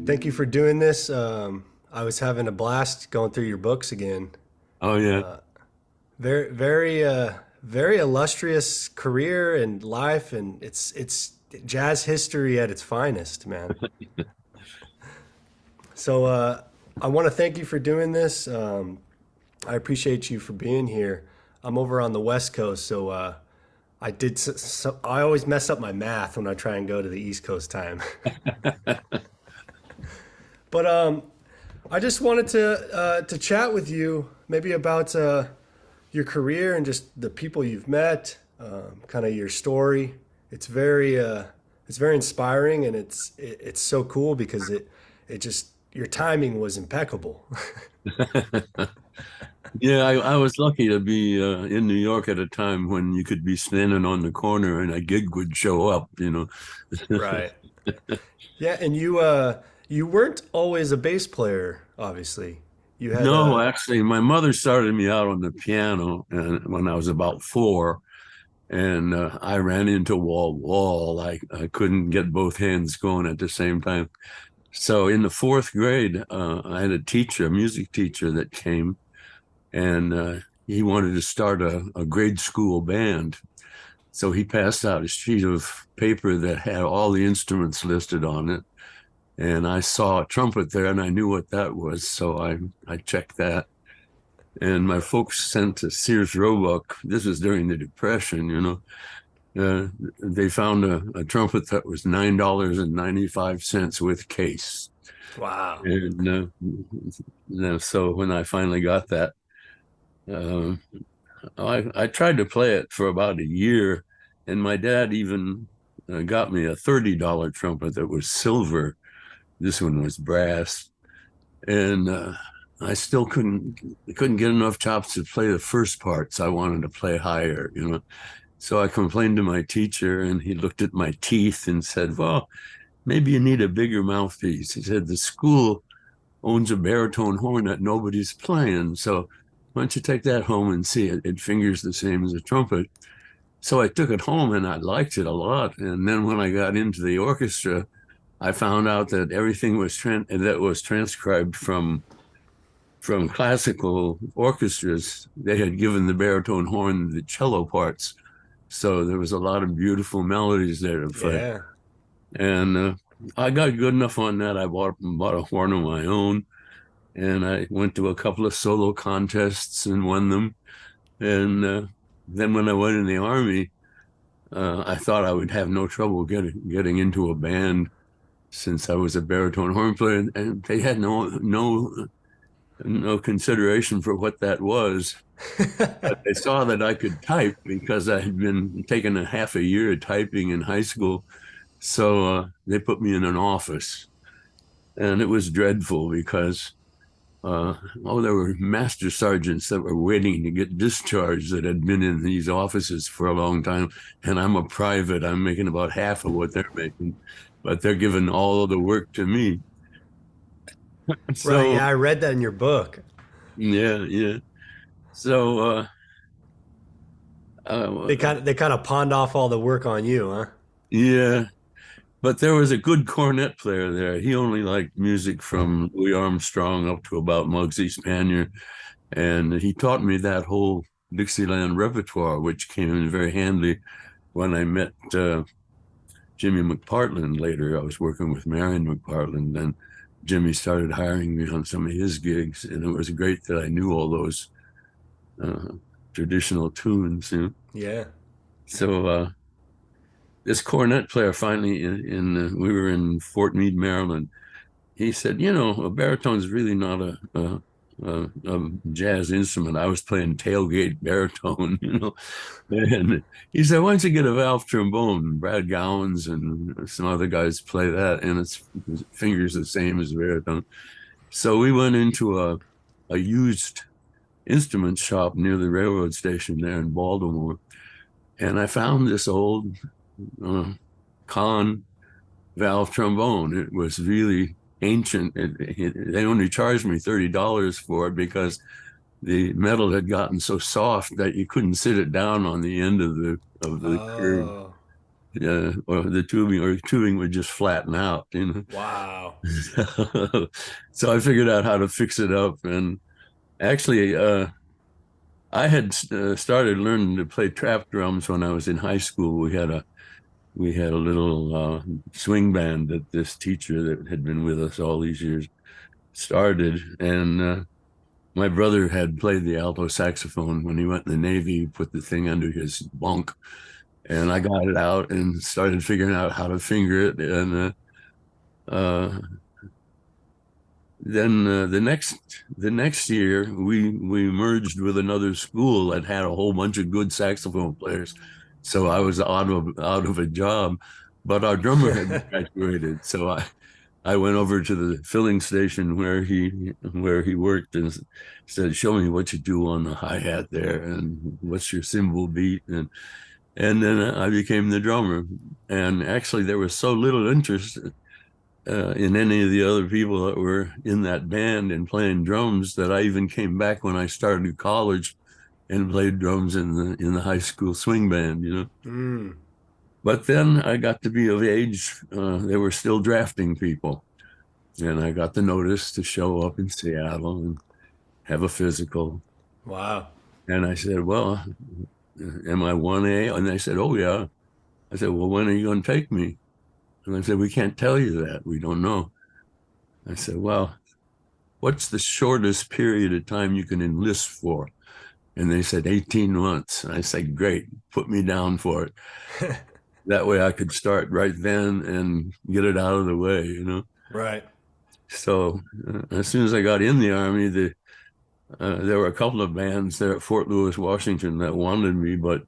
Thank you for doing this. I was having a blast going through your books again. Oh yeah. Very illustrious career and life, and it's jazz history at its finest, man. So I want to thank you for doing this. I appreciate you for being here. I'm over on the West Coast, so I always mess up my math when I try and go to the East Coast time. But I just wanted to chat with you maybe about your career and just the people you've met, kind of your story. It's very inspiring, and it's so cool because it just your timing was impeccable. Yeah, I was lucky to be in New York at a time when you could be standing on the corner and a gig would show up. Right. Yeah, and you weren't always a bass player, obviously. You had No, actually, my mother started me out on the piano when I was about four, and I ran into wall. I couldn't get both hands going at the same time. So in the fourth grade, I had a teacher, a music teacher that came, and he wanted to start a grade school band. So he passed out a sheet of paper that had all the instruments listed on it. And I saw a trumpet there and I knew what that was. So I checked that. And my folks sent to Sears Roebuck. This was during the Depression. They found a trumpet that was $9.95 with case. wow. And so when I finally got that, uh, I tried to play it for about a year, and my dad even got me a $30 trumpet that was silver. This one was brass, and I still couldn't get enough chops to play the first parts. I wanted to play higher. So I complained to my teacher, and he looked at my teeth and said, "Well, maybe you need a bigger mouthpiece." He said, "The school owns a baritone horn that nobody's playing, so why don't you take that home and see it? It fingers the same as a trumpet." So I took it home and I liked it a lot. And then when I got into the orchestra, I found out that everything that was transcribed from classical orchestras. They had given the baritone horn the cello parts, so there was a lot of beautiful melodies there to play. Yeah. And I got good enough on that. I bought a horn of my own, and I went to a couple of solo contests and won them. And then when I went in the army, I thought I would have no trouble getting into a band since I was a baritone horn player, and they had no consideration for what that was. But they saw that I could type because I had been taking a half a year of typing in high school. So they put me in an office, and it was dreadful because there were master sergeants that were waiting to get discharged that had been in these offices for a long time. And I'm a private. I'm making about half of what they're making, but they're giving all of the work to me. Right. So, Yeah, I read that in your book. yeah, yeah. So, uh, They kind of pawned off all the work on you, huh? yeah, but there was a good cornet player there. He only liked music from Louis Armstrong up to about Muggsy Spanier. And he taught me that whole Dixieland repertoire, which came in very handy when I met Jimmy McPartland later. I was working with Marion McPartland, and Jimmy started hiring me on some of his gigs, and it was great that I knew all those uh, traditional tunes. Yeah. So this cornet player finally, we were in Fort Meade, Maryland. He said, a baritone is really not a jazz instrument. I was playing tailgate baritone, And he said, "Why don't you get a valve trombone?" Brad Gowans and some other guys play that, and its fingers the same as baritone. So we went into a used instrument shop near the railroad station there in Baltimore, and I found this old uh, Kahn valve trombone. It was really ancient. They only charged me $30 for it because the metal had gotten so soft that you couldn't sit it down on the end of the curve. Oh. or the tubing would just flatten out, you know. Wow. So I figured out how to fix it up, and actually, I had started learning to play trap drums when I was in high school. We had a little swing band that this teacher that had been with us all these years started, and my brother had played the alto saxophone when he went in the Navy. He put the thing under his bunk, and I got it out and started figuring out how to finger it. And uh, then the next year we merged with another school that had a whole bunch of good saxophone players. So I was out of a job, but our drummer had graduated. So I went over to the filling station where he worked and said, "Show me what you do on the hi-hat there, and what's your cymbal beat." And then I became the drummer. And actually, there was so little interest in any of the other people that were in that band and playing drums that I even came back when I started college and played drums in the high school swing band, you know. Mm. But then I got to be of age. They were still drafting people, and I got the notice to show up in Seattle and have a physical. Wow. And I said, "Well, am I 1A?" And they said, "Oh, yeah." I said, "Well, when are you going to take me?" And they said, "We can't tell you that. We don't know." I said, "Well, what's the shortest period of time you can enlist for?" And they said, 18 months. And I said, "Great, put me down for it." That way I could start right then and get it out of the way, you know? Right. So as soon as I got in the Army, there were a couple of bands there at Fort Lewis, Washington that wanted me, but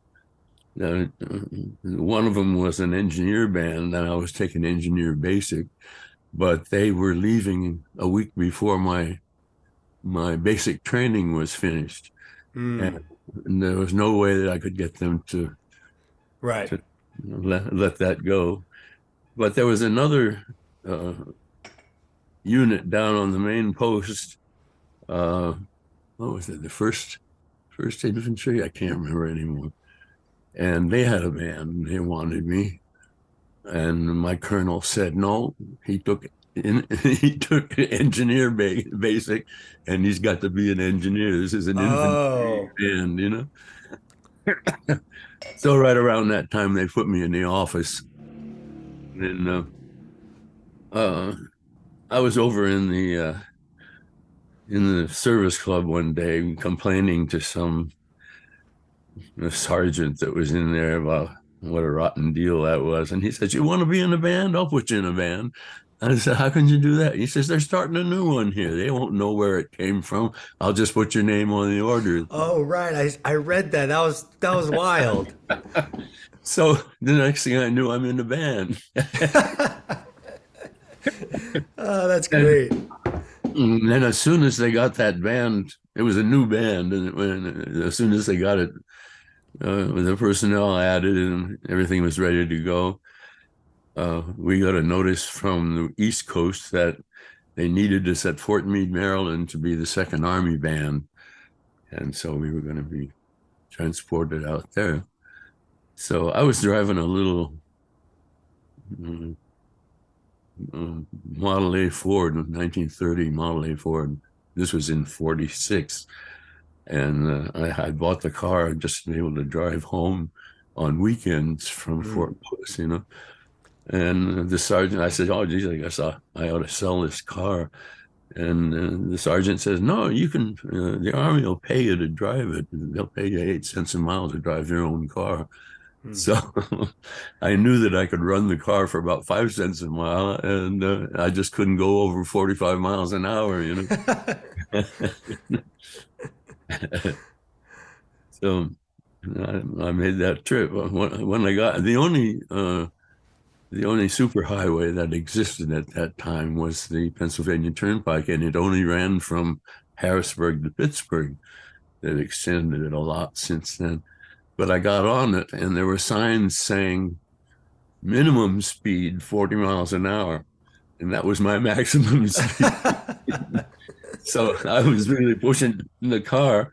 one of them was an engineer band, and I was taking engineer basic, but they were leaving a week before my basic training was finished. Mm. And there was no way that I could get them to Right. to let that go. But there was another uh, unit down on the main post. Uh, what was it? The first infantry? I can't remember anymore. And they had a band. They wanted me, and my colonel said no. He took he took engineer basic, and he's got to be an engineer. This is an infantry Oh. band, you know. So right around that time, they put me in the office, and uh, I was over in the service club one day complaining to some sergeant that was in there about what a rotten deal that was. And he says, "You want to be in a band? I'll put you in a band." I said, "How can you do that?" He says, "They're starting a new one here. They won't know where it came from. I'll just put your name on the order." Oh, right. I read that. That was wild. So the next thing I knew, I'm in the band. Oh, that's And great. then as soon as they got that band, it was a new band. As soon as they got it, with the personnel added and everything was ready to go, we got a notice from the East Coast that they needed us at Fort Meade, Maryland, to be the Second Army Band. And so we were going to be transported out there. So I was driving a little mm, Model A Ford, 1930 Model A Ford. This was in 46. And I bought the car just to be able to drive home on weekends from Mm. Fort Lewis, you know. And the sergeant, I said, "Oh, geez, I guess I ought to sell this car." And the sergeant says, "No, you can, the Army will pay you to drive it. They'll pay you 8 cents a mile to drive your own car." Mm. So I knew that I could run the car for about 5 cents a mile, and I just couldn't go over 45 miles an hour, you know. So I made that trip. When I got the only superhighway that existed at that time was the Pennsylvania Turnpike, and it only ran from Harrisburg to Pittsburgh. They've extended it a lot since then. But I got on it, and there were signs saying minimum speed 40 miles an hour, and that was my maximum speed. So I was really pushing the car.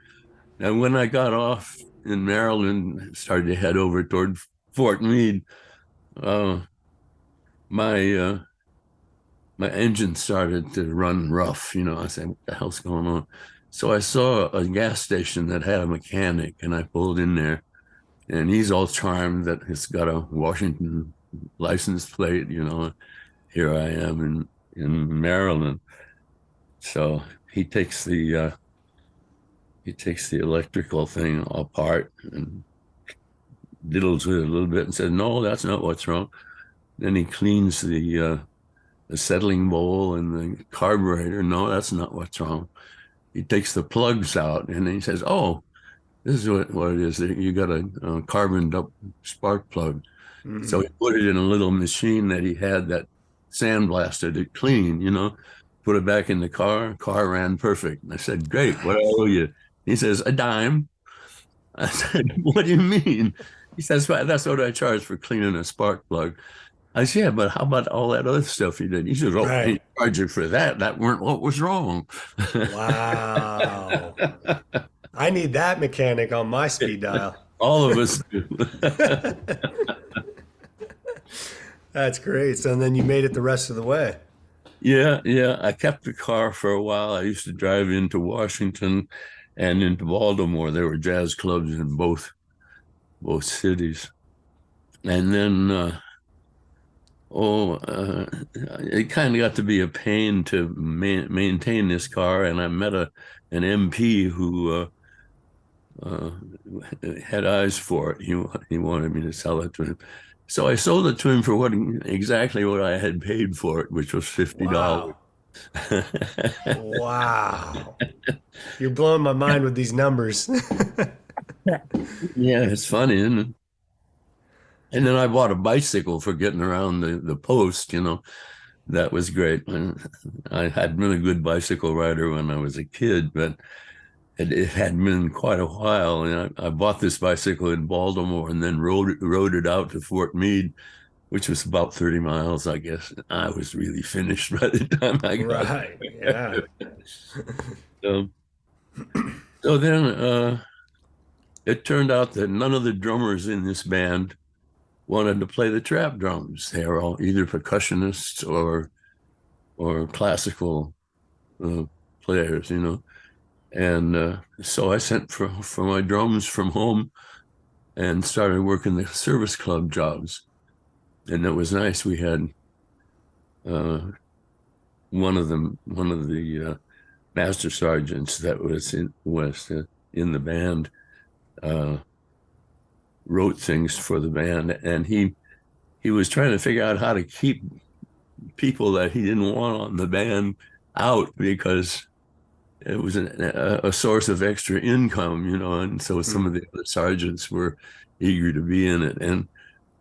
And when I got off in Maryland, started to head over toward Fort Meade, uh, my my engine started to run rough. I said, "What the hell's going on?" So I saw a gas station that had a mechanic, and I pulled in there, and he's all charmed that it's got a Washington license plate. Here I am in Maryland. So he takes the electrical thing apart and diddles with it a little bit and says, "No, that's not what's wrong." Then he cleans the settling bowl and the carburetor. "No, that's not what's wrong." He takes the plugs out and then he says, "Oh, this is what it is. You got a carboned up spark plug." So he put it in a little machine that he had that sandblasted it clean, put it back in the car. Car ran perfect. And I said, "Great. What I owe you?" He says, "A dime." I said, "What do you mean?" He says, "Well, that's what I charge for cleaning a spark plug." I said, "Yeah, but how about all that other stuff you did?" He says, "Oh, I Right. ain't charge you for that. That weren't what was wrong." Wow. I need that mechanic on my speed dial. All of us do. That's great. So then you made it the rest of the way. Yeah, yeah. I kept the car for a while. I used to drive into Washington and into Baltimore. There were jazz clubs in both cities. And then it kind of got to be a pain to maintain this car. And I met an MP who uh, had eyes for it. He wanted me to sell it to him. So I sold it to him for exactly what I had paid for it, which was $50. Wow. Wow. You're blowing my mind with these numbers. Yeah, it's funny, isn't it? And then I bought a bicycle for getting around the post. That was great. And I had been a good bicycle rider when I was a kid, but it had been quite a while. And I bought this bicycle in Baltimore and then rode it out to Fort Meade, which was about 30 miles, I guess. I was really finished by the time I got Right. Yeah. there. So, so then it turned out that none of the drummers in this band wanted to play the trap drums. They were all either percussionists or classical uh, players. And so I sent for my drums from home and started working the service club jobs. And it was nice. We had uh, one of the master sergeants that was in the band uh, wrote things for the band, and he was trying to figure out how to keep people that he didn't want on the band out because it was a source of extra income, and so some of the other sergeants were eager to be in it. And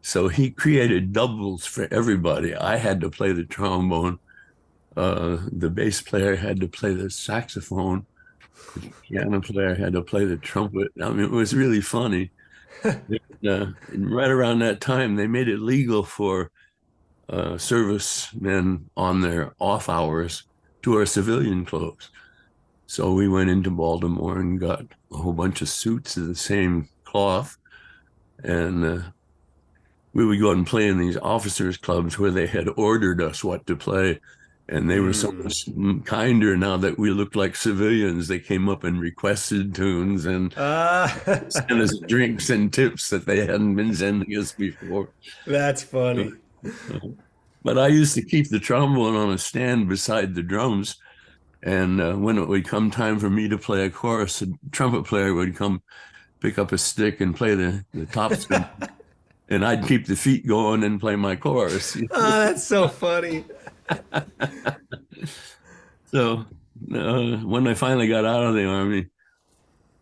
so he created doubles for everybody. I had to play the trombone. The bass player had to play the saxophone. The piano player had to play the trumpet. I mean, it was really funny. And right around that time, they made it legal for servicemen on their off hours to wear civilian clothes. So we went into Baltimore and got a whole bunch of suits of the same cloth. And we would go out and play in these officers' clubs where they had ordered us what to play. And they were so much kinder now that we looked like civilians. They came up and requested tunes and Uh, sent us drinks and tips that they hadn't been sending us before. that's funny. But I used to keep the trombone on a stand beside the drums. And when it would come time for me to play a chorus, the trumpet player would come pick up a stick and play the top string. And I'd keep the feet going and play my chorus. Oh, that's so funny. So when I finally got out of the Army,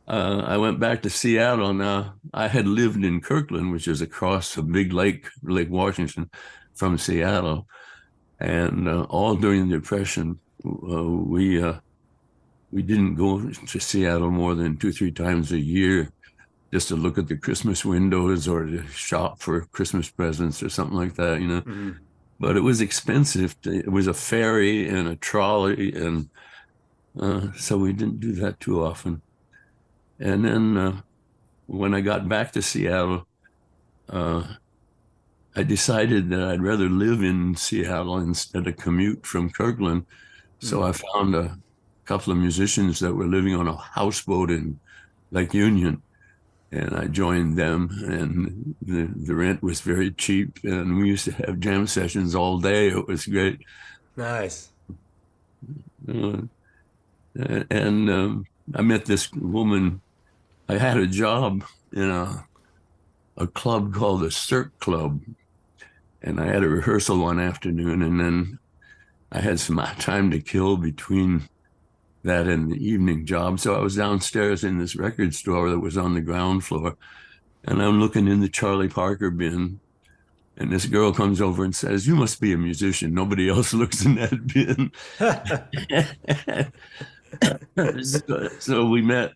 I went back to Seattle. Now, I had lived in Kirkland, which is across a big lake, Lake Washington, from Seattle. And all during the Depression, we didn't go to Seattle more than 2-3 times a year just to look at the Christmas windows or to shop for Christmas presents or something like that. But it was expensive. It was a ferry and a trolley, and so we didn't do that too often. And then when I got back to Seattle, uh, I decided that I'd rather live in Seattle instead of commute from Kirkland. So Mm. I found a couple of musicians that were living on a houseboat in Lake Union, and I joined them. And the rent was very cheap, and we used to have jam sessions all day. It was great. Nice. Uh, and I met this woman. I had a job in a club called the Cirque Club, and I had a rehearsal one afternoon, and then I had some time to kill between that and the evening job. So I was downstairs in this record store that was on the ground floor, and I'm looking in the Charlie Parker bin, and this girl comes over and says, "You must be a musician. Nobody else looks in that bin." So we met.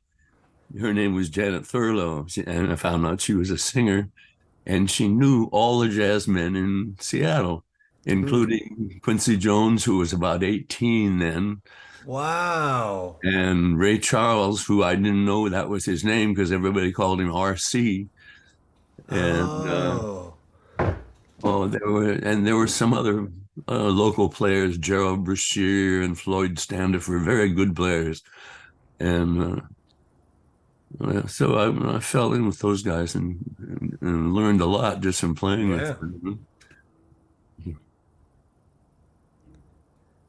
Her name was Janet Thurlow, and I found out she was a singer, and she knew all the jazz men in Seattle, Mm. including Quincy Jones, who was about 18 then, Wow. and Ray Charles, who I didn't know that was his name because everybody called him RC. And Oh. there were some other local players, Gerald Brashear and Floyd Standifer, very good players. And so I fell in with those guys and learned a lot just from playing with Yeah. them.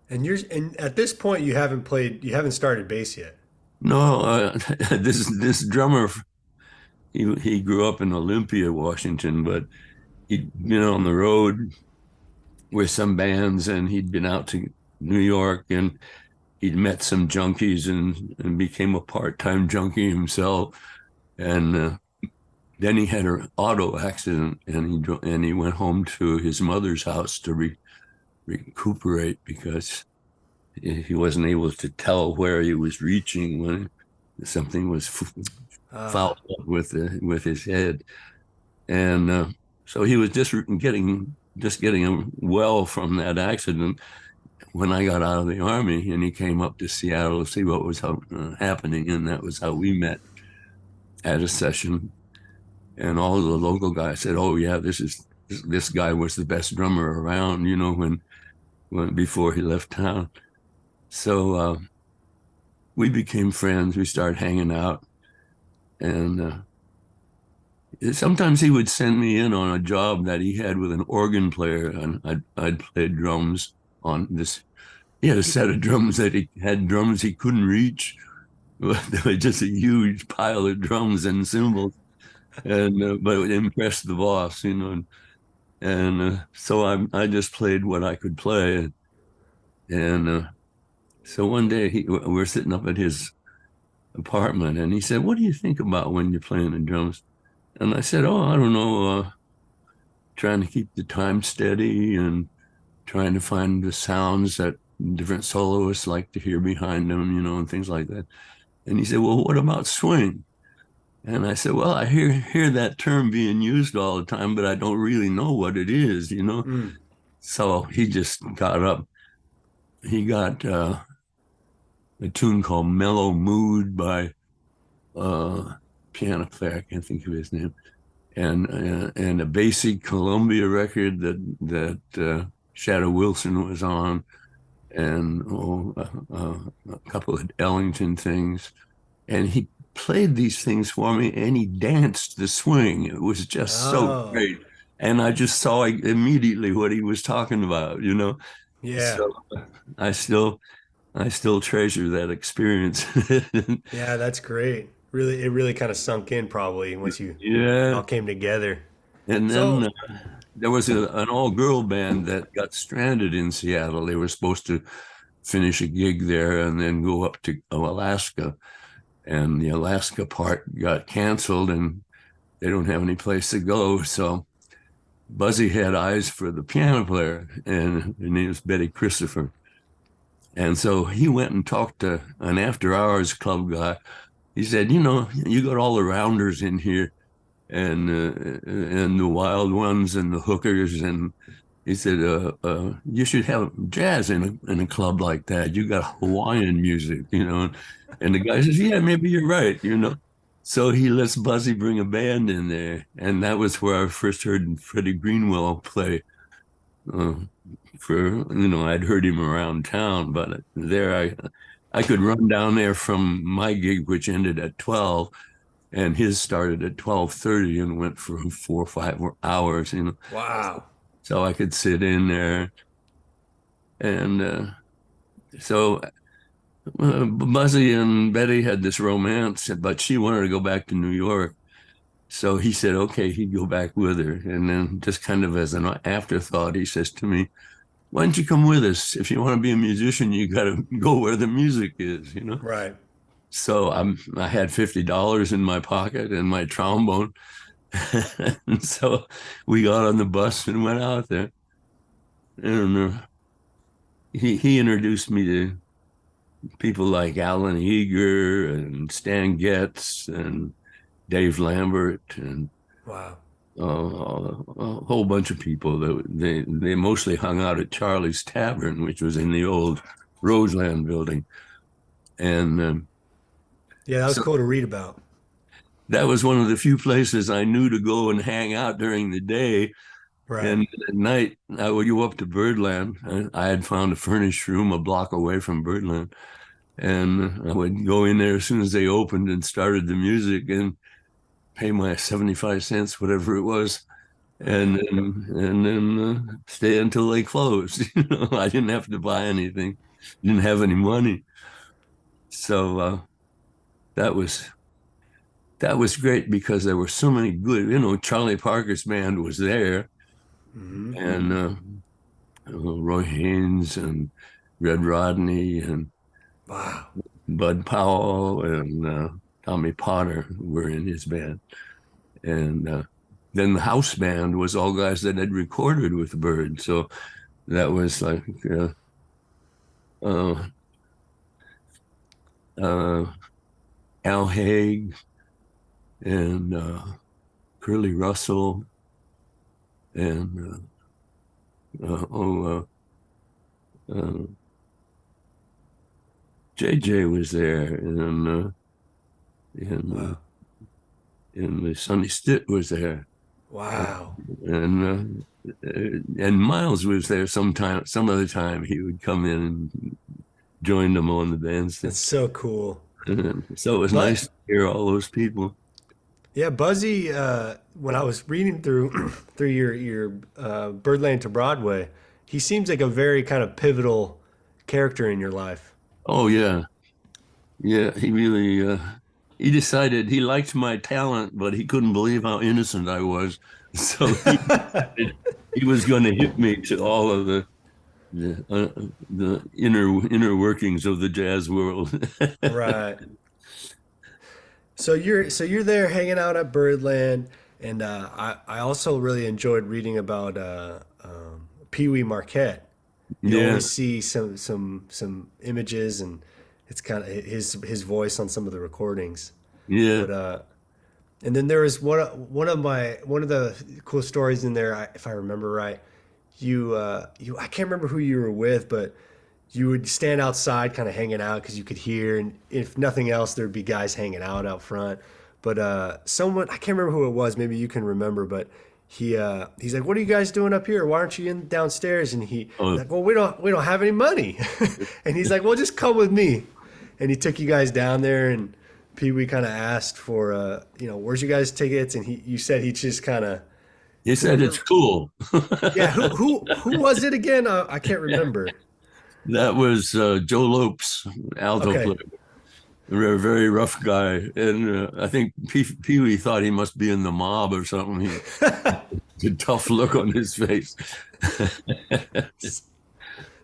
And at this point you haven't started bass yet. No, this drummer, he grew up in Olympia, Washington, but he'd been on the road with some bands, and he'd been out to New York, and he'd met some junkies and became a part-time junkie himself. And then he had an auto accident, and he went home to his mother's house to recuperate because he wasn't able to tell where he was reaching when something was Ah. fouled up with his head. And so he was just getting well from that accident when I got out of the Army, and he came up to Seattle to see what was happening, and that was how we met at a session. And all of the local guys said, "Oh yeah, this guy was the best drummer around," when before he left town. So we became friends. We started hanging out, and sometimes he would send me in on a job that he had with an organ player, and I'd play drums on this. He had a set of drums that he had drums he couldn't reach. They were just a huge pile of drums and cymbals, and but it impressed the boss, and so I just played what I could play, and so one day we're sitting up at his apartment, and he said, "What do you think about when you're playing the drums?" And I said, "Oh, I don't know, trying to keep the time steady and trying to find the sounds that different soloists like to hear behind them, and things like that." And he said, "Well, what about swing?" And I said, "Well, I hear that term being used all the time, but I don't really know what it is." Mm. So he just got up. He got a tune called "Mellow Mood" by piano player. I can't think of his name, and a basic Columbia record that Shadow Wilson was on, and a couple of Ellington things, and he played these things for me, and he danced the swing. It was just so Oh. great, and I just saw immediately what he was talking about. Yeah. So I still I still treasure that experience. Yeah, that's great. Really, it really kind of sunk in probably once you Yeah. all came together. And then So, there was an all-girl band that got stranded in Seattle. They were supposed to finish a gig there and then go up to Alaska. And the Alaska part got canceled, and they don't have any place to go. So Buzzy had eyes for the piano player, and her name was Betty Christopher. And so he went and talked to an after-hours club guy. He said, "You got all the rounders in here, and the wild ones and the hookers." And he said, "You should have jazz in a club like that. You got Hawaiian music." And the guy says, "Yeah, maybe you're right." So he lets Buzzy bring a band in there, and that was where I first heard Freddie Greenwell play. Uh, I'd heard him around town, but there I could run down there from my gig, which ended at 12, and his started at 12:30 and went for 4 or 5 hours, Wow. so I could sit in there. And so Buzzy and Betty had this romance, but she wanted to go back to New York. So he said, okay, he'd go back with her. And then, just kind of as an afterthought, he says to me, why don't you come with us? If you want to be a musician, you got to go where the music is. Right. So I had $50 in my pocket and my trombone. And so we got on the bus and went out there. And he introduced me to people like Alan Eager and Stan Getz and Dave Lambert and Wow. a whole bunch of people. They mostly hung out at Charlie's Tavern, which was in the old Roseland building. And Yeah, that was so cool to read about. that was one of the few places I knew to go and hang out during the day. Right. And at night, I would go up to Birdland. I had found a furnished room a block away from Birdland. And I would go in there as soon as they opened and started the music and pay my 75 cents, whatever it was, and then stay until they closed. I didn't have to buy anything, didn't have any money. So that was that was great because there were so many good, Charlie Parker's band was there, Hmm. and Roy Haynes and Red Rodney and Wow. Bud Powell and Tommy Potter were in his band. And then the house band was all guys that had recorded with Bird. So that was like uh, uh, Al Haig and Curly Russell and JJ was there, Wow. and Sonny Stitt was there, Wow. and Miles was there sometime. Some other time he would come in and join them on the bandstand. That's so cool. So it was nice But to hear all those people. yeah, Buzzy, when I was reading through through your Birdland to Broadway, he seems like a very kind of pivotal character in your life. Oh yeah, yeah. He really he decided he liked my talent, but he couldn't believe how innocent I was. So he was going to hit me to all of the inner workings of the jazz world. Right. So you're there hanging out at Birdland, and I also really enjoyed reading about Pee Wee Marquette. You Yeah, always see some images, and it's kind of his voice on some of the recordings. yeah, But and then there was one of the cool stories in there, if I remember right. You I can't remember who you were with, but you would stand outside, kind of hanging out because you could hear, and if nothing else, there'd be guys hanging out front. But someone I can't remember who it was. Maybe you can remember, but he's like, "What are you guys doing up here? Why aren't you in downstairs?" And he's oh, like, "Well, we don't have any money." And he's like, "Well, just come with me." And he took you guys down there, and Pee Wee kind of asked for where's you guys tickets, and you said he just kind of he said it's whoever. cool. Yeah, who was it again? I can't remember. That was Joe Lopes, alto Okay. player, a very rough guy, and I think Pee Wee thought he must be in the mob or something. He had a tough look on his face.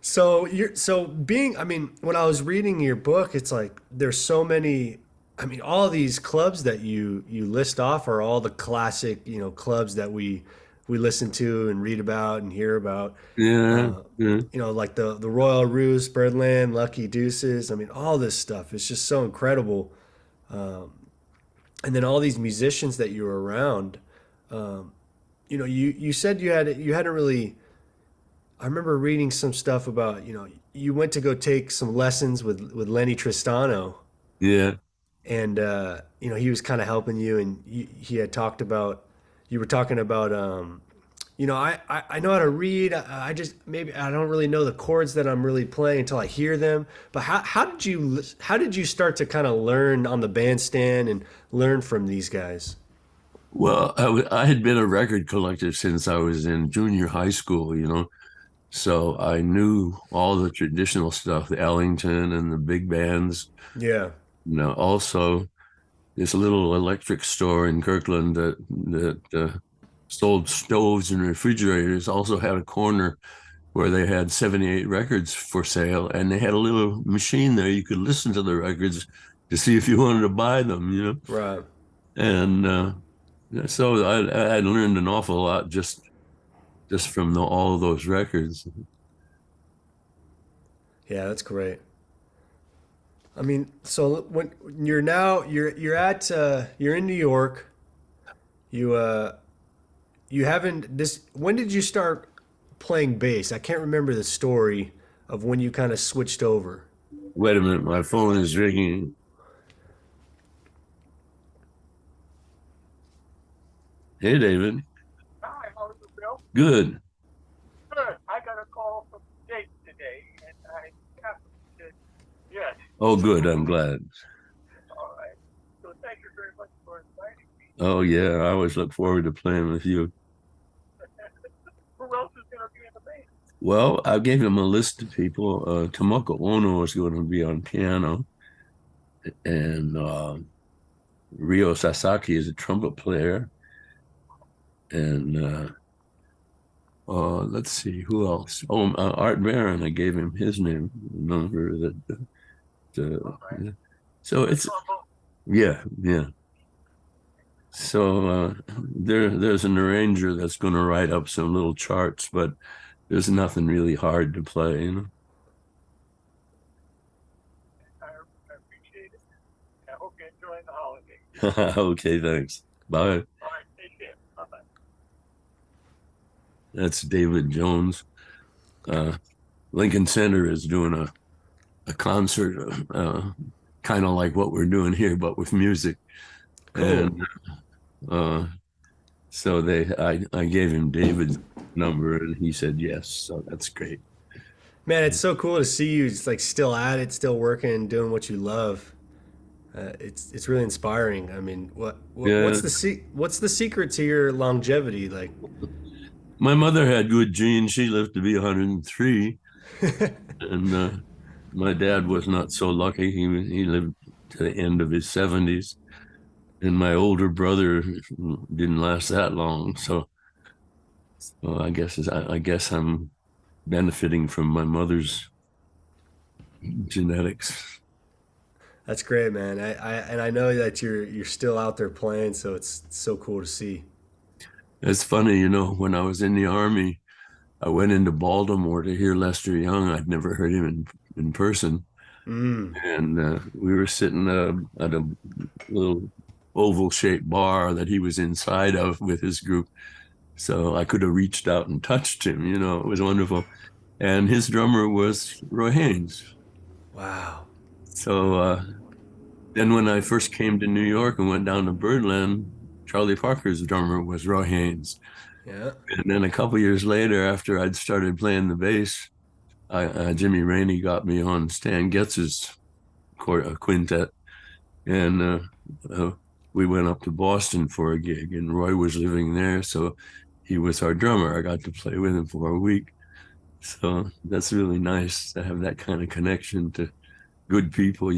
So being, I mean, when I was reading your book, it's like there's so many. I mean, all of these clubs that you list off are all the classic, clubs that we listen to and read about and hear about. Yeah, Uh, yeah, like the Royal Roost, Birdland, Lucky Deuces. I mean, all this stuff is just so incredible. And then all these musicians that you were around. You said you hadn't really. I remember reading some stuff about you went to go take some lessons with Lenny Tristano, yeah. and he was kind of helping you, and he had talked about, you were talking about, I know how to read. I just, maybe I don't really know the chords that I'm really playing until I hear them. But how did you start to kind of learn on the bandstand and learn from these guys? Well, I had been a record collector since I was in junior high school, so I knew all the traditional stuff, the Ellington and the big bands. Yeah. Also this little electric store in Kirkland that sold stoves and refrigerators also had a corner where they had 78 records for sale, and they had a little machine there you could listen to the records to see if you wanted to buy them. Right. And so I learned an awful lot just from all of those records. Yeah, that's great. I mean, so when you're in New York, you you haven't this when did you start playing bass? I can't remember the story of when you kind of switched over. Wait a minute, my phone is ringing. Hey, David. Hi, how are you, Bill? Good. Good. I got a call from Jake today, and I happened to, yes, Oh, good. I'm glad. all right. So thank you very much for inviting me. Oh, yeah. I always look forward to playing with you. Who else is going to be in the band? Well, I gave him a list of people. Tomoko Ono is going to be on piano, and Ryo Sasaki is a trumpet player. And let's see, who else? Oh, Art Barron, I gave him his number. All right. So The it's, trombone. yeah, yeah. So there's an arranger that's going to write up some little charts, but there's nothing really hard to play. I appreciate it. I hope you're enjoying the holiday. Okay, thanks. Bye. All right. Take care. Bye-bye. That's David Jones. Lincoln Center is doing a concert, kind of like what we're doing here, but with music. Cool. And so I gave him David's number, and he said yes. So that's great. Man, it's so cool to see you just like still at it, still working and doing what you love. It's really inspiring. I mean, Yeah, what's the secret to your longevity? Like, my mother had good genes. She lived to be 103, and my dad was not so lucky. He lived to the end of his 70s, and my older brother didn't last that long. So I guess I'm benefiting from my mother's genetics. that's great, man. I know that you're still out there playing, so it's so cool to see. It's funny, when I was in the army, I went into Baltimore to hear Lester Young. I'd never heard him in person. Mm. And we were sitting at a little oval-shaped bar that he was inside of with his group. So I could have reached out and touched him. It was wonderful. And his drummer was Roy Haynes. Wow. So then when I first came to New York and went down to Birdland, Charlie Parker's drummer was Roy Haynes. Yeah. And then a couple years later, after I'd started playing the bass, Jimmy Rainey got me on Stan Getz's quintet, and we went up to Boston for a gig, and Roy was living there, so he was our drummer. I got to play with him for a week, so that's really nice to have that kind of connection to good people.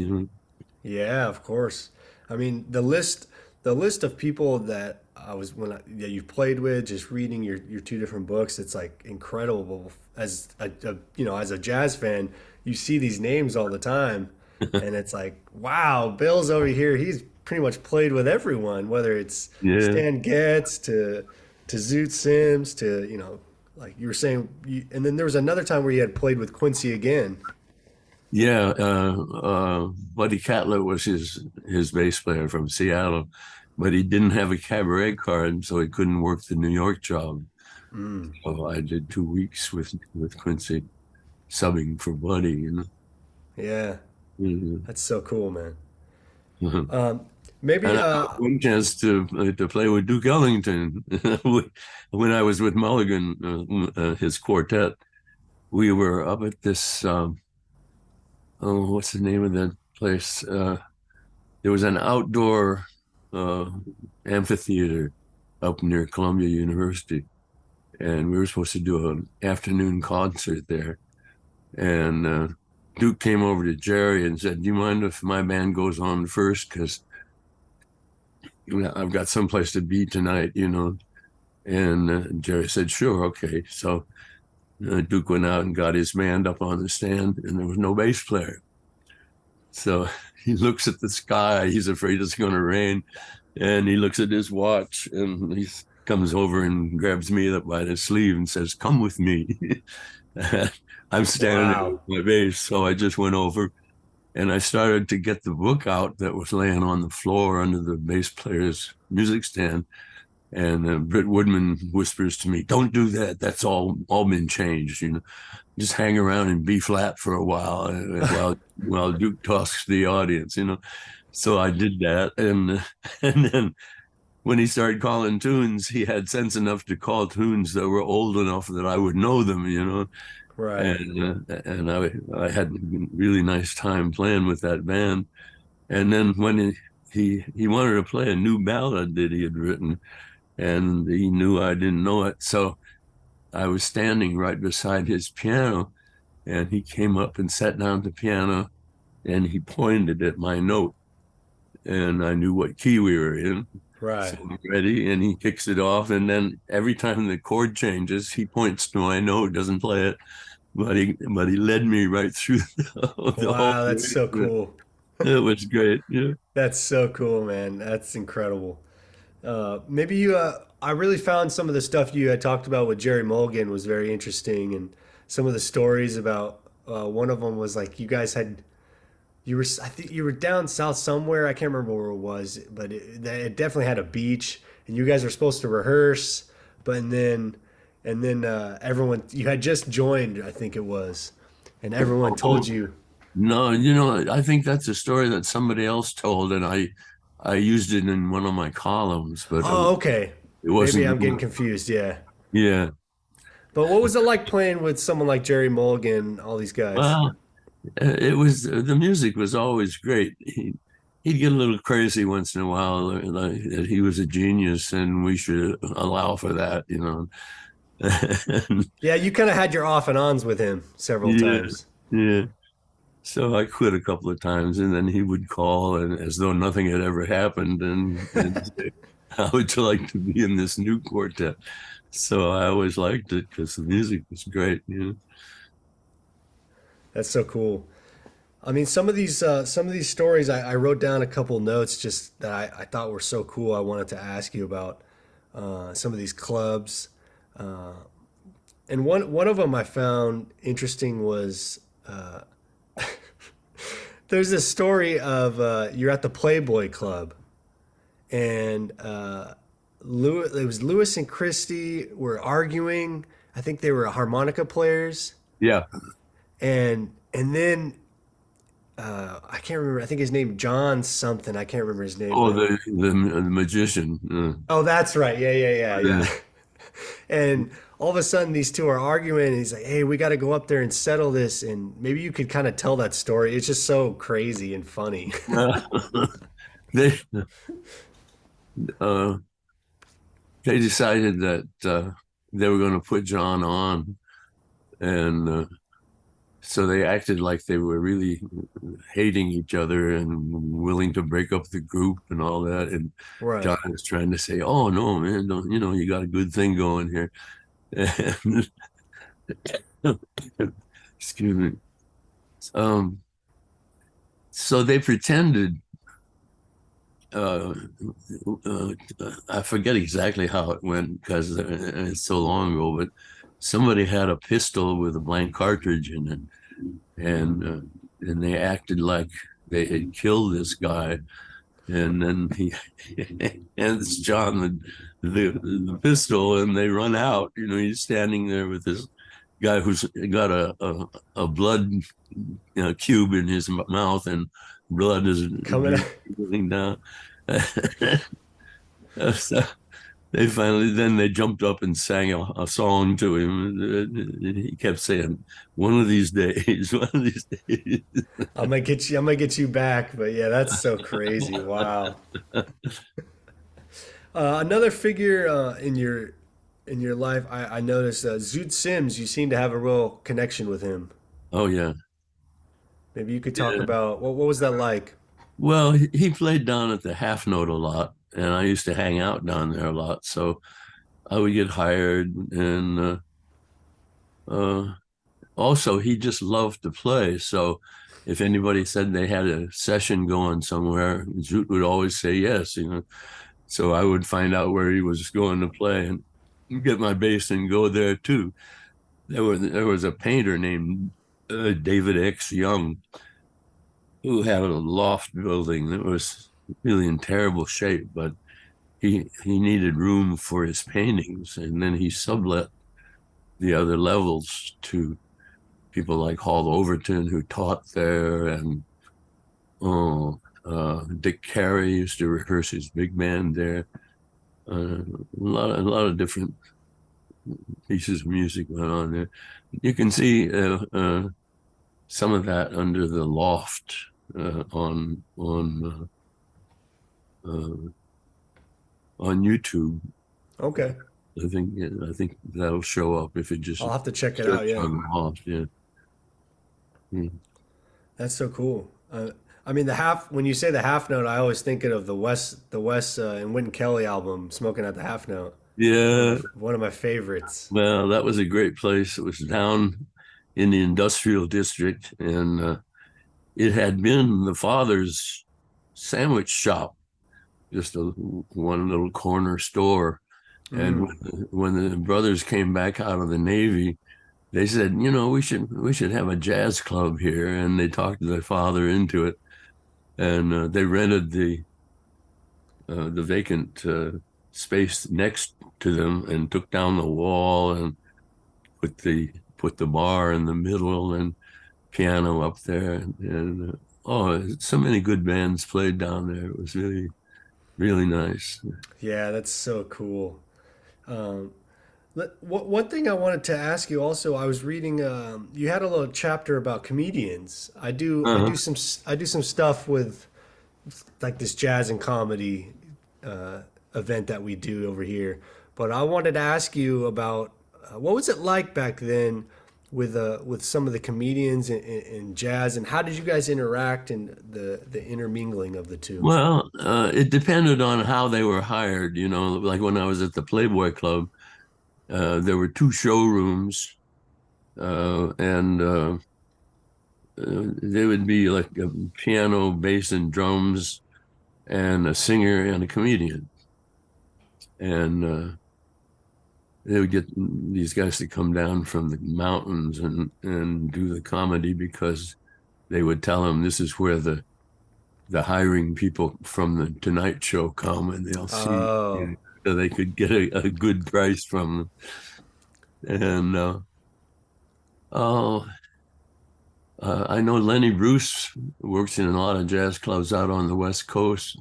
Yeah, of course. I mean, the list of people that that you've played with, just reading your two different books, it's like incredible. As as a jazz fan, you see these names all the time, and it's like, wow, Bill's over here. He's pretty much played with everyone, whether it's Yeah, Stan Getz to Zoot Sims to like you were saying. And then there was another time where you had played with Quincy again. yeah. Buddy Catlett was his bass player from Seattle, but he didn't have a cabaret card, so he couldn't work the New York job. Mm. So I did 2 weeks with Quincy subbing for Buddy. Yeah, Mhm. that's so cool, man. Mhm. Um, Maybe And I got one chance to play with Duke Ellington when I was with Mulligan, his quartet. We were up at this oh, what's the name of that place? There was an outdoor uh, amphitheater up near Columbia University, and we were supposed to do an afternoon concert there. And Duke came over to Jerry and said, "Do you mind if my band goes on first? Because I've got someplace to be tonight, you know." And Jerry said, "Sure, okay." So Duke went out and got his band up on the stand, and there was no bass player. So he looks at the sky. He's afraid it's going to rain. And he looks at his watch, and he comes over and grabs me up by the sleeve and says, "Come with me." I'm standing there with my bass. So I just went over and I started to get the book out that was laying on the floor under the bass player's music stand. And Britt Woodman whispers to me, "Don't do that. That's all been changed. You know, just hang around in B flat for a while while Duke talks to the audience. You know." So I did that, and then when he started calling tunes, he had sense enough to call tunes that were old enough that I would know them. You know, right. And I had a really nice time playing with that band. And then when he wanted to play a new ballad that he had written, and he knew I didn't know it. So I was standing right beside his piano, and he came up and sat down at the piano, and he pointed at my note, and I knew what key we were in. Right. So I'm ready, and he kicks it off, and then every time the chord changes, he points to my note, doesn't play it, but he led me right through the Wow, whole that's so cool. It was great. Yeah. That's so cool, man. That's incredible. Maybe you, I really found some of the stuff you had talked about with Jerry Mulligan was very interesting, and some of the stories about one of them was like you guys had, I think you were down south somewhere. I can't remember where it was, but it definitely had a beach, and you guys were supposed to rehearse, but and then everyone you had just joined, I think it was, and everyone told you. No, you know, I think that's a story that somebody else told, and I used it in one of my columns, but Oh, okay. it wasn't. Maybe I'm getting confused. Yeah. Yeah. But what was it like playing with someone like Jerry Mulligan, all these guys? Well, it was the music was always great. He'd get a little crazy once in a while, like that he was a genius, and we should allow for that, you know. Yeah, you kind of had your off and ons with him several Yeah, times. yeah. So I quit a couple of times, and then he would call, and as though nothing had ever happened, and say, "How would you like to be in this new quartet?" So I always liked it because the music was great, you know. That's so cool. I mean, some of these stories, I wrote down a couple notes just that I thought were so cool. I wanted to ask you about some of these clubs, and one of them I found interesting was there's this story of you're at the Playboy Club, and it was Lewis and Christie were arguing. I think they were harmonica players, Yeah. and then I can't remember. I think his name John something. I can't remember his name. Oh, the magician. Oh, that's right. Yeah. Yeah. And all of a sudden, these two are arguing, and he's like, "Hey, we got to go up there and settle this." And maybe you could kind of tell that story. It's just so crazy and funny. They uh, they decided that they were going to put John on, and so they acted like they were really hating each other and willing to break up the group and all that. And Right. John was trying to say, "Oh no, man, don't, you know, you got a good thing going here." And, excuse me. Um, so they pretended. Uh, I forget exactly how it went because it's so long ago, but somebody had a pistol with a blank cartridge in it, and they acted like they had killed this guy, and then he hands John the pistol, and they run out. You know, he's standing there with this guy who's got a blood cube in his mouth, and blood is Coming out. going down. So they jumped up and sang a song to him. He kept saying, "One of these days, one of these days." I'm gonna get you back, but yeah, that's so crazy. Wow. Another figure in your life, I noticed Zoot Sims. You seem to have a real connection with him. Oh yeah. Maybe you could talk Yeah. about what was that like? Well, he played down at the half note a lot, and I used to hang out down there a lot. So I would get hired, and also he just loved to play. So if anybody said they had a session going somewhere, Zoot would always say yes, you know. So I would find out where he was going to play and get my bass and go there too. There was a painter named David X. Young who had a loft building that was really in terrible shape, but he needed room for his paintings, and then he sublet the other levels to people like Hall Overton who taught there, and Dick Carey used to rehearse his big band there. A lot of different pieces of music went on there. You can see some of that under the loft uh, on YouTube. Okay, I think that'll show up if it just I'll have to check it out. search Yeah, on the loft. Yeah. Hmm. that's so cool. I mean, the half when you say the half note, I always think of the Wes and Wynton Kelly album, "Smoking at the Half Note." Yeah. One of my favorites. Well, that was a great place. It was down in the industrial district, and it had been the father's sandwich shop, just one little corner store. And Mm. when the brothers came back out of the Navy, they said, you know, we should have a jazz club here, and they talked their father into it, and they rented the vacant space next to them and took down the wall and put the bar in the middle and piano up there, and oh, so many good bands played down there. It was really nice. Yeah, that's so cool. Um, one thing I wanted to ask you also, I was reading, you had a little chapter about comedians. Uh-huh. I do some stuff with like this jazz and comedy event that we do over here. But I wanted to ask you about what was it like back then with some of the comedians in jazz, and how did you guys interact and the intermingling of the two? Well, it depended on how they were hired. You know, like when I was at the Playboy Club, there were two showrooms, and they would be like a piano, bass, and drums, and a singer and a comedian. And they would get these guys to come down from the mountains and do the comedy because they would tell them this is where the hiring people from the Tonight Show come, and they'll see, you Oh, know, so they could get a good price from them. And oh, I know Lenny Bruce works in a lot of jazz clubs out on the West Coast.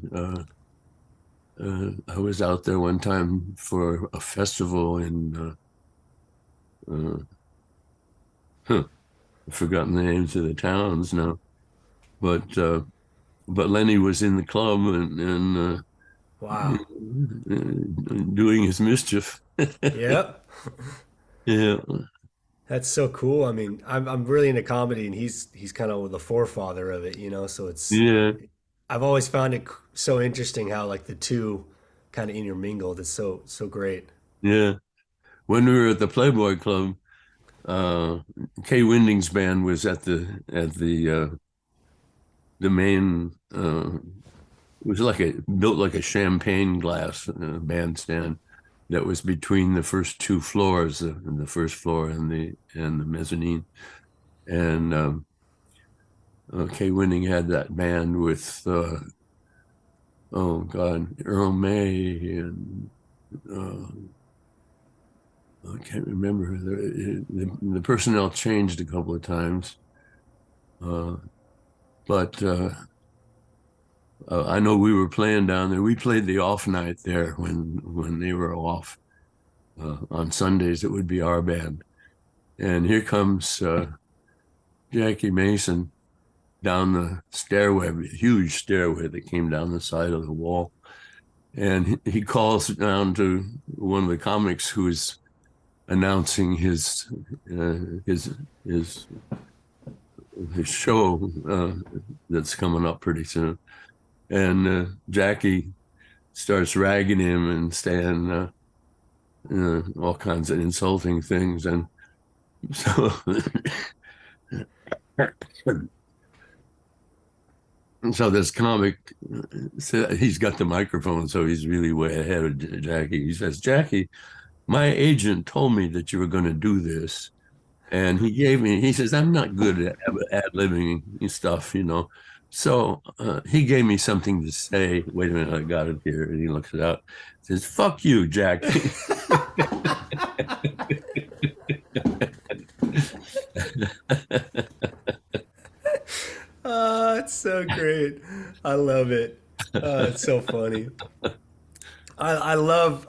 I was out there one time for a festival in uh, huh, I've forgotten the names of the towns now, but Lenny was in the club wow. doing his mischief. Yep. Yeah, That's so cool. I mean, I'm really into comedy, and he's kind of the forefather of it, you know. So yeah, I've always found it so interesting how like the two kind of intermingled. It's so great. yeah. When we were at the Playboy Club, uh, Kay Winding's band was at the main. It was like a built like a champagne glass bandstand that was between the first two floors, the first floor and the mezzanine. And Kay Winning had that band with oh God, Earl May and uh, I can't remember. The personnel changed a couple of times, uh, but I know we were playing down there. We played the off night there when they were off. On Sundays, it would be our band. And here comes Jackie Mason down the stairway, a huge stairway that came down the side of the wall. And he calls down to one of the comics who is announcing his show that's coming up pretty soon. And Jackie starts ragging him and saying all kinds of insulting things. And so so this comic, he's got the microphone, so he's really way ahead of Jackie. He says, Jackie, my agent told me that you were going to do this. And he says, I'm not good at ad-libbing stuff, you know. So he gave me something to say. Wait a minute, I got it here. And he looks it up. He says, fuck you, Jackie. Oh, it's so great. I love it. It's so funny. I love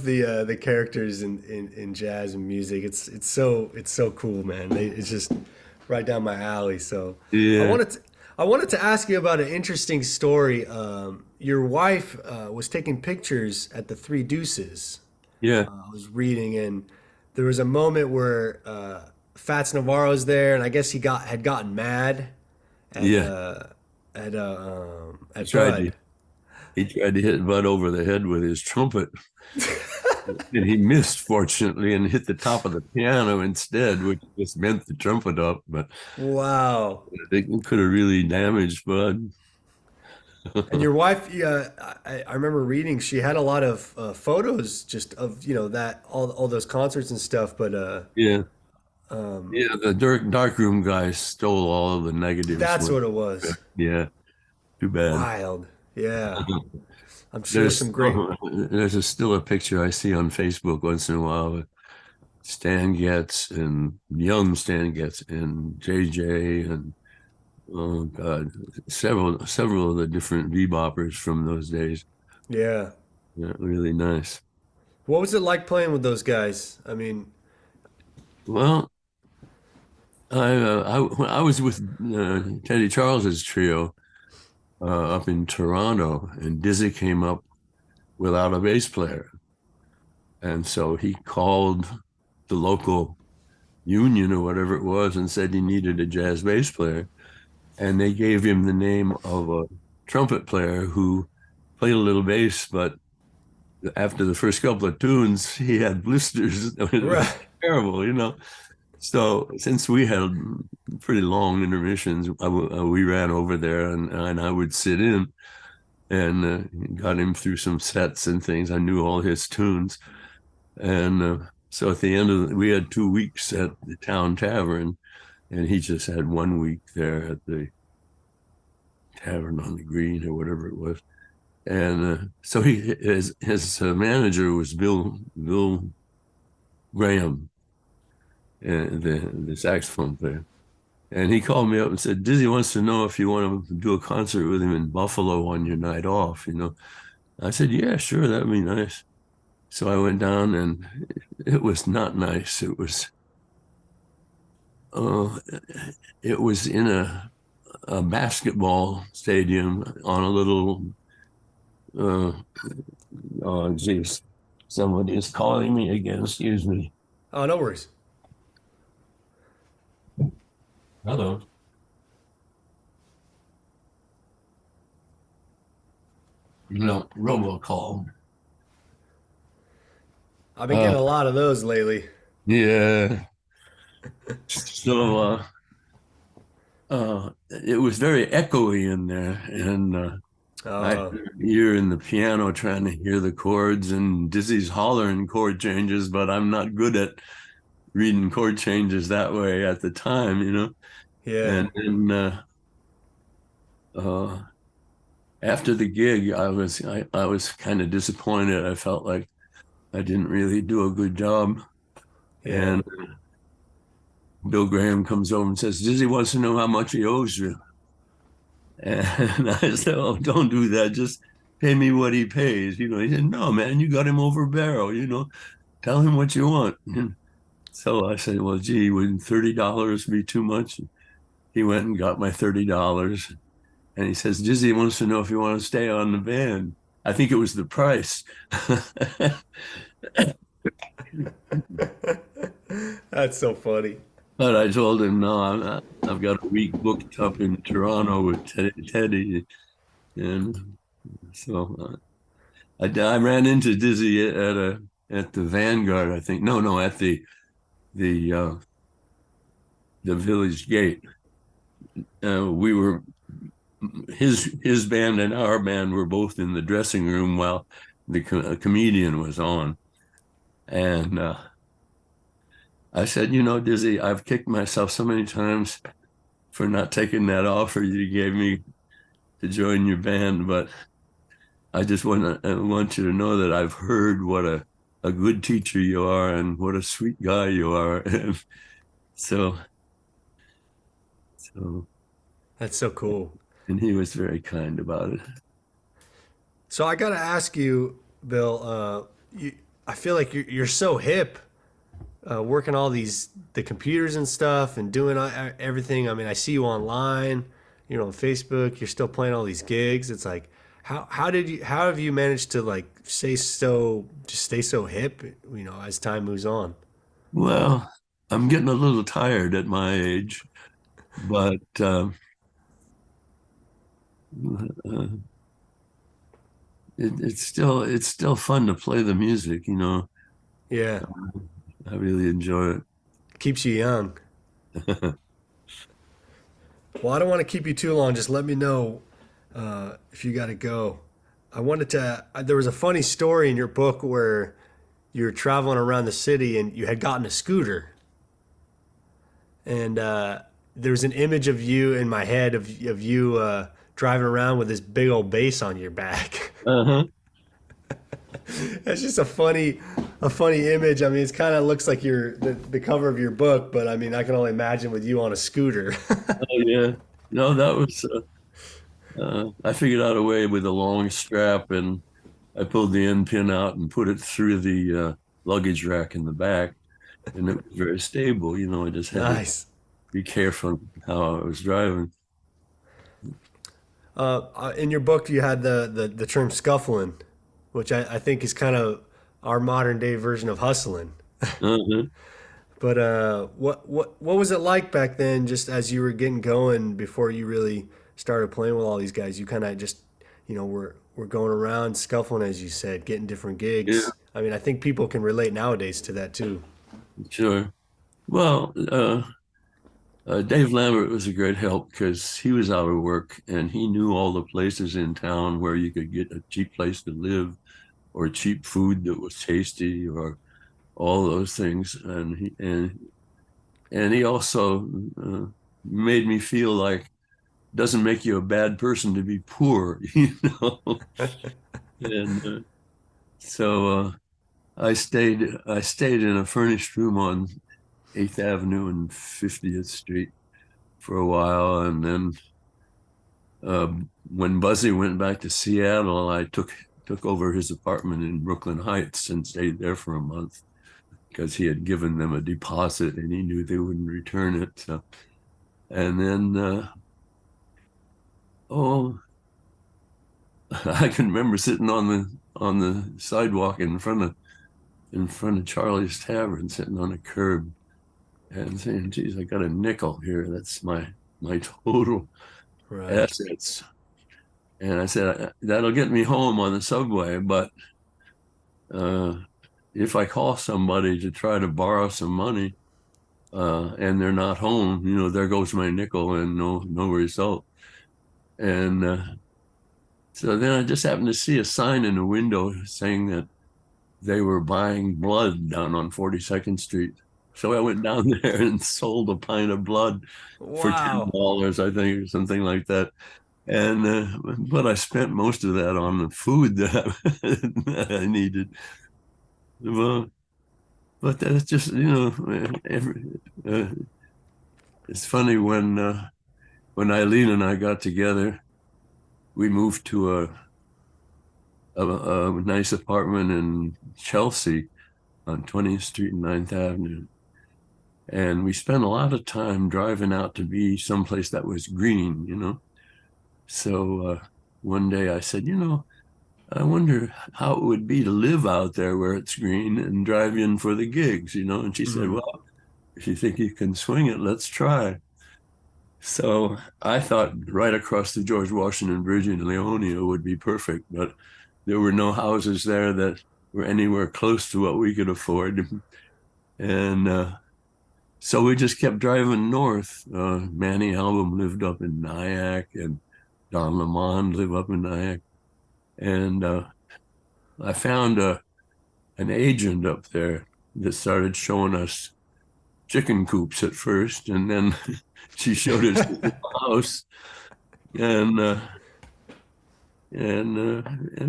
the characters in jazz and music. It's so cool, man. It's just right down my alley. So Yeah. I wanted to ask you about an interesting story. Your wife was taking pictures at the Three Deuces. Yeah. I was reading, and there was a moment where Fats Navarro's there, and I guess had gotten mad at Yeah. He at tried Bud. to he tried to hit Bud over the head with his trumpet. And he missed, fortunately, and hit the top of the piano instead, which just bent the trumpet up. But Wow. it could have really damaged Bud. And your wife, yeah, I remember reading she had a lot of photos just of that all those concerts and stuff. But Yeah. um, Yeah. The darkroom guy stole all of the negatives. that's what it was. Yeah. Too bad. Wild. Yeah, I'm sure There's some great. still a picture I see on Facebook once in a while of Stan Getz and young Stan Getz and JJ and oh God, several of the different beboppers from those days. Yeah. Yeah, really nice. What was it like playing with those guys? I mean, Well, when I was with Teddy Charles's trio up in Toronto, and Dizzy came up without a bass player, and so he called the local union or whatever it was and said he needed a jazz bass player, and they gave him the name of a trumpet player who played a little bass, but after the first couple of tunes, he had blisters. It was right. terrible, you know. So since we had pretty long intermissions, we ran over there and I would sit in and got him through some sets and things. I knew all his tunes. And so at the end of we had 2 weeks at the town tavern, and he just had 1 week there at the tavern on the green or whatever it was. And so his manager was Bill Graham, the saxophone player. And he called me up and said, Dizzy wants to know if you want to do a concert with him in Buffalo on your night off, you know. I said, yeah, sure, that'd be nice. So I went down, and it was not nice. Uh, it was in a basketball stadium on a little, oh, geez, somebody is calling me again. Excuse me. Oh, no worries. Hello. No, robocall. I've been getting a lot of those lately. Yeah. So it was very echoey in there, and I Oh, hear in the piano trying to hear the chords, and Dizzy's hollering chord changes, but I'm not good at reading chord changes that way at the time, you know. yeah. And then after the gig, I was kind of disappointed. I felt like I didn't really do a good job. Yeah. And Bill Graham comes over and says, Dizzy wants to know how much he owes you. And I said, "Oh, don't do that. Just pay me what he pays." He said, "No, man, you got him over barrel. Tell him what you want." And so I said, "Well, gee, would $30 be too much?" He went and got my $30. And he says, Dizzy wants to know if you want to stay on the band. I think it was the price. That's so funny. But I told him, no, I'm not. I've got a week booked up in Toronto with Teddy. And so I ran into Dizzy at the Vanguard, I think. No, at the the village gate. We were his band and our band were both in the dressing room while the comedian was on. And I said, Dizzy, I've kicked myself so many times for not taking that offer you gave me to join your band, but I just want you to know that I've heard what a good teacher you are and what a sweet guy you are. And so, so, That's so cool. and he was very kind about it. So I got to ask you, Bill. I feel like you're so hip, working all the computers and stuff, and doing everything. I mean, I see you online, on Facebook. You're still playing all these gigs. It's like, how have you managed to like stay so hip, as time moves on? Well, I'm getting a little tired at my age, but uh, it's still fun to play the music. Yeah, I really enjoy keeps you young. it. Well, I don't want to keep you too long. Just let me know if you got to go. I wanted to. There was a funny story in your book where you were traveling around the city and you had gotten a scooter, and there was an image of you in my head of you driving around with this big old bass on your back. Uh-huh. That's just a funny image. I mean, it kind of looks like the cover of your book, but I mean, I can only imagine with you on a scooter. Oh yeah. No, that was I figured out a way with a long strap, and I pulled the end pin out and put it through the luggage rack in the back, and it was very stable. I just had to Nice. be careful how I was driving. In your book, you had the term scuffling, which I think is kind of our modern day version of hustling. Uh-huh. But what was it like back then, just as you were getting going before you really started playing with all these guys? You kind of just, were going around scuffling, as you said, getting different Yeah, gigs. I mean, I think people can relate nowadays to that too. sure. Well, Dave Lambert was a great help because he was out of work and he knew all the places in town where you could get a cheap place to live or cheap food that was tasty or all those things. And he also made me feel like it doesn't make you a bad person to be poor, you know. And so I stayed in a furnished room on 8th Avenue and 50th Street for a while, and then uh, when Buzzy went back to Seattle, I took over his apartment in Brooklyn Heights and stayed there for a month because he had given them a deposit and he knew they wouldn't return it. So, and then oh, I can remember sitting on the sidewalk in front of Charlie's Tavern, sitting on a curb and saying, "Geez, I got a nickel here. That's my total Right. assets." And I said, "That'll get me home on the subway, but uh, if I call somebody to try to borrow some money and they're not home, there goes my nickel and no result." And so then I just happened to see a sign in the window saying that they were buying blood down on 42nd Street. So I went down there and sold a pint of blood for Wow. $10, I think, or something like that. And but I spent most of that on the food that I needed. Well, but that's just uh, it's funny when Eileen and I got together. we moved to a nice apartment in Chelsea on 20th Street and 9th Avenue. And we spent a lot of time driving out to be someplace that was green, you know. So one day I said, you know, I wonder how it would be to live out there where it's green and drive in for the gigs, you know. And she said, well, if you think you can swing it, let's try. So I thought right across the George Washington Bridge in Leonia would be perfect, but there were no houses there that were anywhere close to what we could afford. And so we just kept driving north. Manny Album lived up in Nyack, and Don Lemond lived up in Nyack. And I found an agent up there that started showing us chicken coops at first, and then she showed us the house, and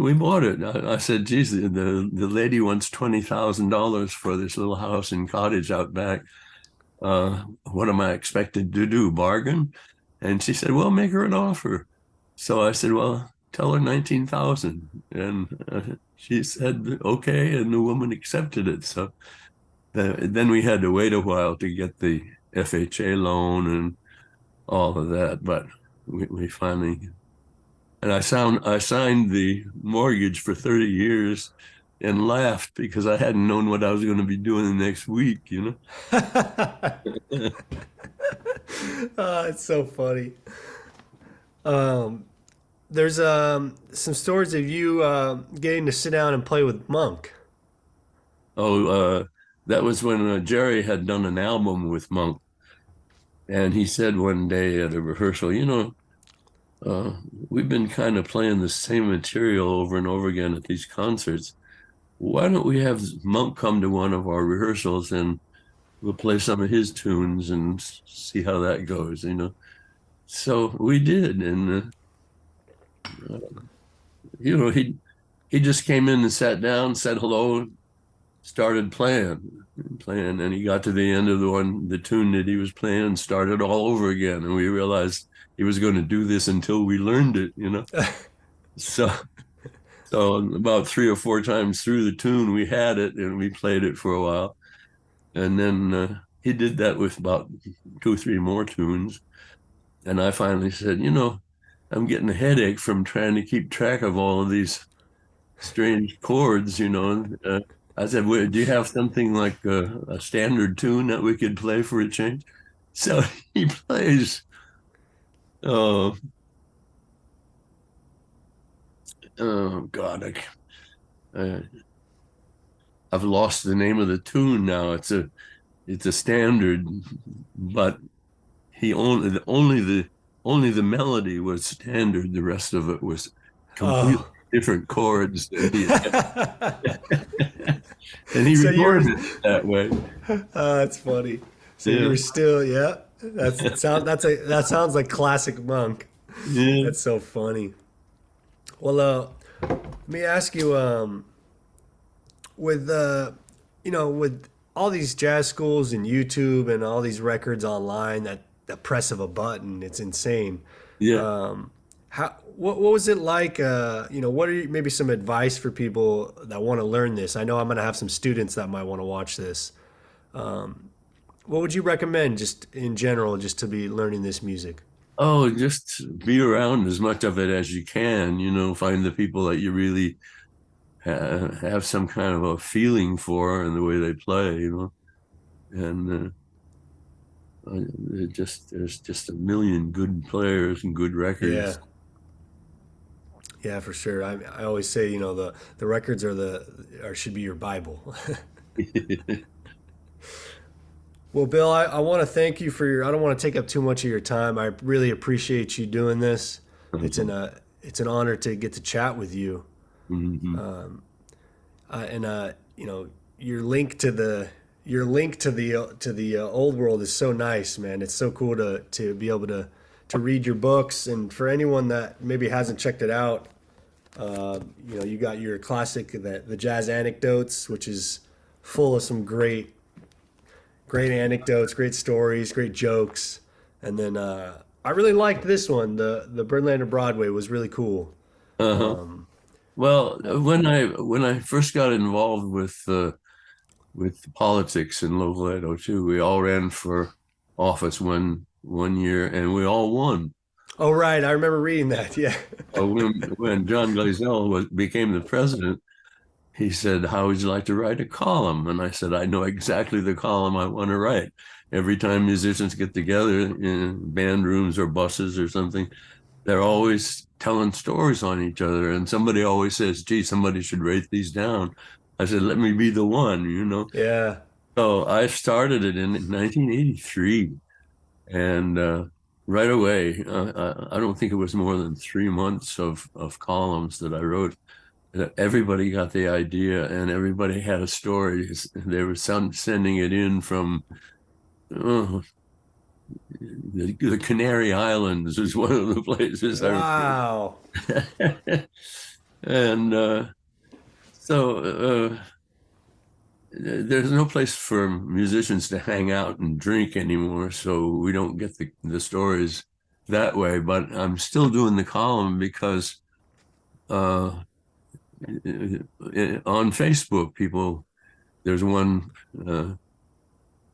we bought it. I said, geez, the lady wants $20,000 for this little house and cottage out back. What am I expected to do, bargain? And she said, well, make her an offer. So I said, well, tell her 19,000. And she said, okay, and the woman accepted it. So then we had to wait a while to get the FHA loan and all of that, but we finally, and I signed the mortgage for 30 years and laughed because I hadn't known what I was going to be doing the next week, you know. Oh, it's so funny. There's some stories of you getting to sit down and play with Monk. Oh, that was when Jerry had done an album with Monk. And he said one day at a rehearsal, you know, we've been kind of playing the same material over and over again at these concerts. Why don't we have Monk come to one of our rehearsals and we'll play some of his tunes and see how that goes, you know? So we did. And, you know, he just came in and sat down, said hello, started playing, and he got to the end of the tune that he was playing and started all over again. And we realized he was going to do this until we learned it, you know? So about 3 or 4 times through the tune, we had it and we played it for a while. And then he did that with about 2 or 3 more tunes. And I finally said, you know, I'm getting a headache from trying to keep track of all of these strange chords, you know. I said, well, do you have something like a standard tune that we could play for a change? So he plays, oh God, I've lost the name of the tune now. It's a standard, but he only the melody was standard. The rest of it was completely different chords. And he So recorded it that way. That's funny. So Yeah. you were still, yeah. That sounds like classic Monk. Yeah. That's so funny. Well, let me ask you, with you know, with all these jazz schools and YouTube and all these records online, that the press of a button, it's insane. Yeah. What was it like? You know, what are maybe some advice for people that want to learn this? I know I'm going to have some students that might want to watch this. What would you recommend, just in general, just to be learning this music? Oh, just be around as much of it as you can, you know, find the people that you really have some kind of a feeling for and the way they play, you know. And there's just a million good players and good Yeah, records. yeah, for sure. I always say, you know, the records are should be your Bible. Well, Bill, I want to thank you for I don't want to take up too much of your time. I really appreciate you doing this. It's an honor to get to chat with you. Mhm. And you know, your link to the old world is so nice, man. It's so cool to be able to read your books. And for anyone that maybe hasn't checked it out, you know, you got your classic, the Jazz Anecdotes, which is full of some great anecdotes, great stories, great jokes. And then I really liked this one. The Birdland of Broadway was really cool. Uh-huh. Um, Well, when I first got involved with politics in local 802, we all ran for office one year, and we all won. oh right, I remember reading that. Yeah. When John Glazell became the president, he said, "How would you like to write a column?" And I said, "I know exactly the column I want to write. Every time musicians get together in band rooms or buses or something, they're always telling stories on each other. And somebody always says, gee, somebody should write these down." I said, "Let me be the one." Yeah. So I started it in 1983. And right away, I don't think it was more than 3 months of columns that I wrote. Everybody got the idea, and everybody had a story. They were sending it in from oh, the Canary Islands is one of the places I Wow. remember. And so there's no place for musicians to hang out and drink anymore, so we don't get the stories that way. But I'm still doing the column because uh, on Facebook, there's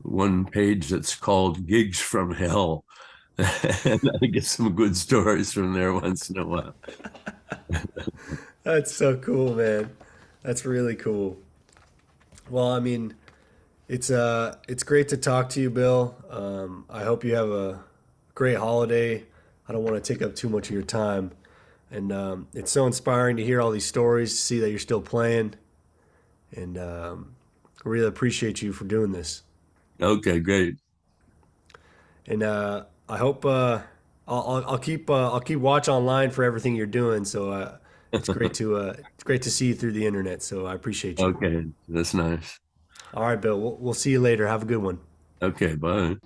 one page that's called Gigs from Hell. And I get some good stories from there once in a while. That's so cool, man. That's really cool. Well, I mean, it's great to talk to you, Bill. I hope you have a great holiday. I don't want to take up too much of your time, and it's so inspiring to hear all these stories, to see that you're still playing, and I really appreciate you for doing this. Okay, great. And I hope I'll keep watch online for everything you're doing. So it's great to see you through the internet. So I appreciate you. Okay, that's nice. All right, Bill. We'll see you later. Have a good one. Okay, bye.